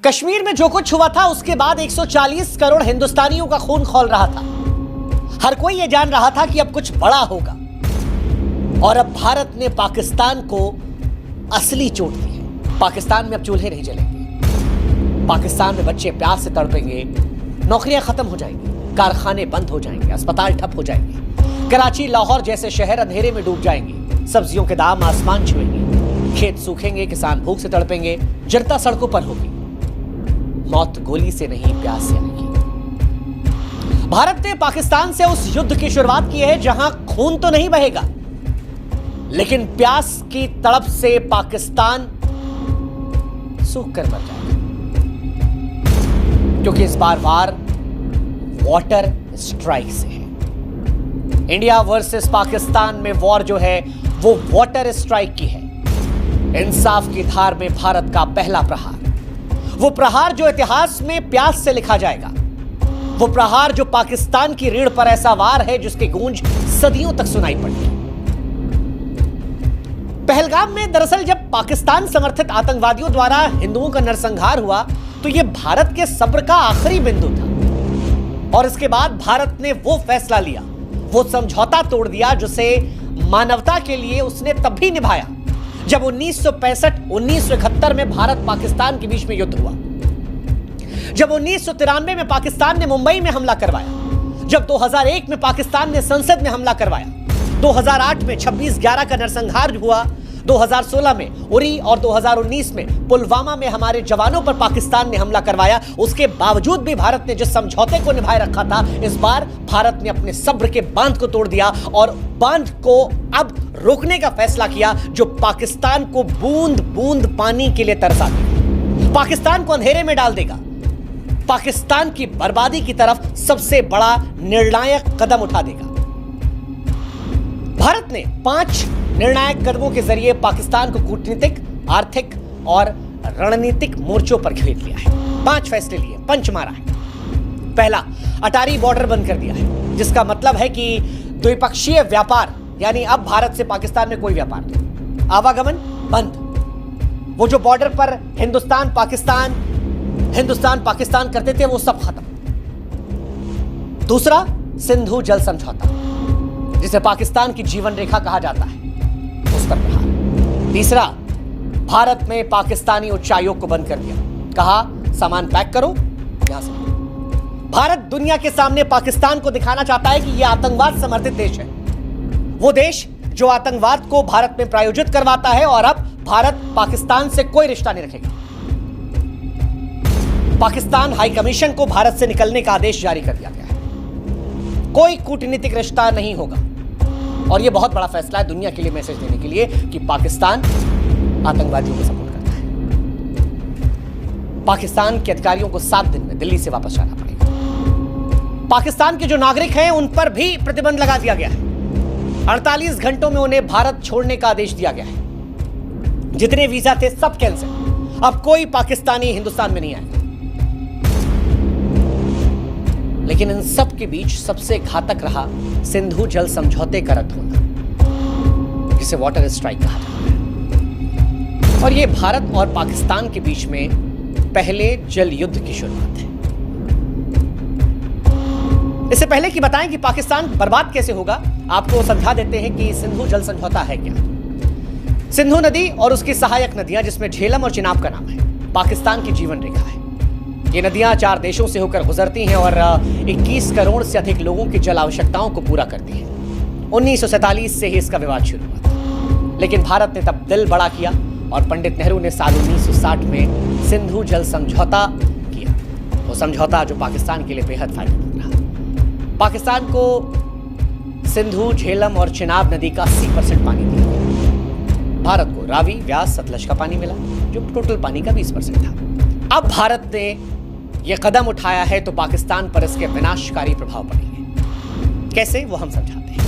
कश्मीर में जो कुछ हुआ था उसके बाद 140 करोड़ हिंदुस्तानियों का खून खौल रहा था। हर कोई यह जान रहा था कि अब कुछ बड़ा होगा और अब भारत ने पाकिस्तान को असली चोट दी है। पाकिस्तान में अब चूल्हे नहीं जलेंगे, पाकिस्तान में बच्चे प्यास से तड़पेंगे, नौकरियां खत्म हो जाएंगी, कारखाने बंद हो जाएंगे, अस्पताल ठप हो जाएंगे, कराची लाहौर जैसे शहर अंधेरे में डूब जाएंगे, सब्जियों के दाम आसमान छुएंगे, खेत सूखेंगे, किसान भूख से तड़पेंगे, जनता सड़कों पर होगी। मौत गोली से नहीं, प्यास से आएगी। भारत ने पाकिस्तान से उस युद्ध की शुरुआत की है जहां खून तो नहीं बहेगा, लेकिन प्यास की तड़प से पाकिस्तान सूख कर मर जाएगा, क्योंकि इस बार वार वाटर स्ट्राइक से है। इंडिया वर्सेस पाकिस्तान में वॉर जो है वो वाटर स्ट्राइक की है। इंसाफ की धार में भारत का पहला प्रहार, वो प्रहार जो इतिहास में प्यास से लिखा जाएगा, वो प्रहार जो पाकिस्तान की रीढ़ पर ऐसा वार है जिसकी गूंज सदियों तक सुनाई पड़ती। पहलगाम में दरअसल जब पाकिस्तान समर्थित आतंकवादियों द्वारा हिंदुओं का नरसंहार हुआ तो यह भारत के सब्र का आखिरी बिंदु था, और इसके बाद भारत ने वो फैसला लिया, वो समझौता तोड़ दिया जिसे मानवता के लिए उसने तब भी निभाया जब 1965-1971 में भारत पाकिस्तान के बीच में युद्ध हुआ, जब 1993 में पाकिस्तान ने मुंबई में हमला करवाया, जब 2001 में पाकिस्तान ने संसद में हमला करवाया, 2008 में 26/11 का नरसंहार हुआ, 2016 में उरी और 2019 में पुलवामा में हमारे जवानों पर पाकिस्तान ने हमला करवाया। उसके बावजूद भी भारत ने जिस समझौते को निभाए रखा था, इस बार भारत ने अपने सब्र के बांध को तोड़ दिया और बांध को अब रोकने का फैसला किया जो पाकिस्तान को बूंद बूंद पानी के लिए तरसा देगा, पाकिस्तान को अंधेरे में डाल देगा, पाकिस्तान की बर्बादी की तरफ सबसे बड़ा निर्णायक कदम उठा देगा। भारत ने 5 निर्णायक कदमों के जरिए पाकिस्तान को कूटनीतिक, आर्थिक और रणनीतिक मोर्चों पर घेर लिया है। 5 फैसले लिए, पंच मारा है। पहला, अटारी बॉर्डर बंद कर दिया है, जिसका मतलब है कि द्विपक्षीय व्यापार, यानी अब भारत से पाकिस्तान में कोई व्यापार नहीं, आवागमन बंद। वो जो बॉर्डर पर हिंदुस्तान पाकिस्तान करते थे वो सब खत्म। दूसरा, सिंधु जल समझौता, जिसे पाकिस्तान की जीवन रेखा कहा जाता है, उस पर प्रहार। तीसरा, भारत में पाकिस्तानी उच्चायोग को बंद कर दिया, कहा सामान पैक करो, यहां से। भारत दुनिया के सामने पाकिस्तान को दिखाना चाहता है कि यह आतंकवाद समर्थित देश है, वो देश जो आतंकवाद को भारत में प्रायोजित करवाता है, और अब भारत पाकिस्तान से कोई रिश्ता नहीं रखेगा। पाकिस्तान हाई कमीशन को भारत से निकलने का आदेश जारी कर दिया गया है, कोई कूटनीतिक रिश्ता नहीं होगा। और यह बहुत बड़ा फैसला है दुनिया के लिए मैसेज देने के लिए कि पाकिस्तान आतंकवादियों को सपोर्ट करता है। पाकिस्तान के अधिकारियों को 7 दिन में दिल्ली से वापस जाना पड़ेगा। पाकिस्तान के जो नागरिक हैं उन पर भी प्रतिबंध लगा दिया गया है। 48 घंटों में उन्हें भारत छोड़ने का आदेश दिया गया है। जितने वीजा थे सब कैंसिल, अब कोई पाकिस्तानी हिंदुस्तान में नहीं आएगा। लेकिन इन सब के बीच सबसे घातक रहा सिंधु जल समझौते का रद्द होना, जिसे वाटर स्ट्राइक कहा जाता है। और यह भारत और पाकिस्तान के बीच में पहले जल युद्ध की शुरुआत है। इससे पहले कि बताएं कि पाकिस्तान बर्बाद कैसे होगा, आपको समझा देते हैं कि सिंधु जल समझौता है क्या। सिंधु नदी और उसकी सहायक नदियां, जिसमें झेलम और चिनाब का नाम है, पाकिस्तान की जीवन रेखा है। ये नदियां 4 देशों से होकर गुजरती हैं और 21 करोड़ से अधिक लोगों की जल आवश्यकताओं को पूरा करती हैं। 1947 से ही इसका विवाद शुरू हुआ था, लेकिन भारत ने तब दिल बड़ा किया और पंडित नेहरू ने साल 1960 में सिंधु जल समझौता किया। वो समझौता जो पाकिस्तान के लिए बेहद फायदेमंद रहा। पाकिस्तान को सिंधु, झेलम और चिनाब नदी का 80% पानी दिया गया। भारत को रावी, व्यास, सतलज का पानी मिला, जो टोटल पानी का 20% था। अब भारत ने यह कदम उठाया है तो पाकिस्तान पर इसके विनाशकारी प्रभाव पड़ेंगे। कैसे, वो हम समझाते हैं।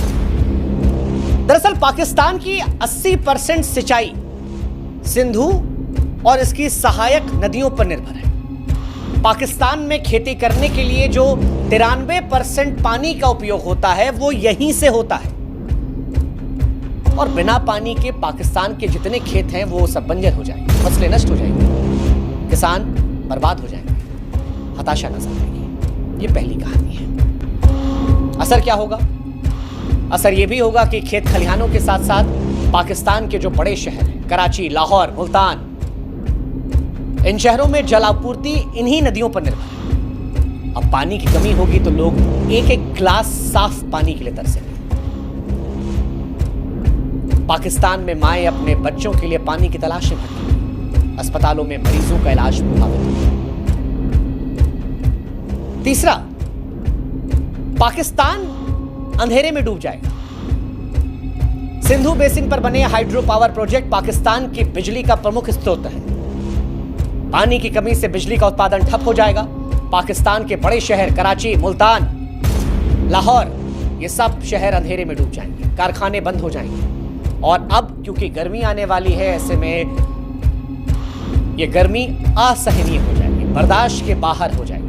दरअसल पाकिस्तान की 80% सिंचाई सिंधु और इसकी सहायक नदियों पर निर्भर है। पाकिस्तान में खेती करने के लिए जो 93% पानी का उपयोग होता है वो यहीं से होता है, और बिना पानी के पाकिस्तान के जितने खेत हैं वो सब बंजर हो जाएंगे, फसलें नष्ट हो जाएंगी, किसान बर्बाद हो जाएंगे, हताशा नजर आएगी। ये पहली कहानी है। असर क्या होगा? असर यह भी होगा कि खेत खलिहानों के साथ साथ पाकिस्तान के जो बड़े शहर हैं, कराची, लाहौर, मुल्तान, इन शहरों में जल आपूर्ति इन्हीं नदियों पर निर्भर है। अब पानी की कमी होगी तो लोग एक एक गिलास साफ पानी के लिए तरसेंगे। पाकिस्तान में माएं अपने बच्चों के लिए पानी की तलाश में भटकेंगी। अस्पतालों में मरीजों का इलाज प्रभावित होगा। तीसरा, पाकिस्तान अंधेरे में डूब जाएगा। सिंधु बेसिन पर बने हाइड्रो पावर प्रोजेक्ट पाकिस्तान की बिजली का प्रमुख स्रोत है। पानी की कमी से बिजली का उत्पादन ठप हो जाएगा। पाकिस्तान के बड़े शहर कराची, मुल्तान, लाहौर, ये सब शहर अंधेरे में डूब जाएंगे, कारखाने बंद हो जाएंगे। और अब क्योंकि गर्मी आने वाली है, ऐसे में ये गर्मी असहनीय हो जाएगी, बर्दाश्त के बाहर हो जाएगी।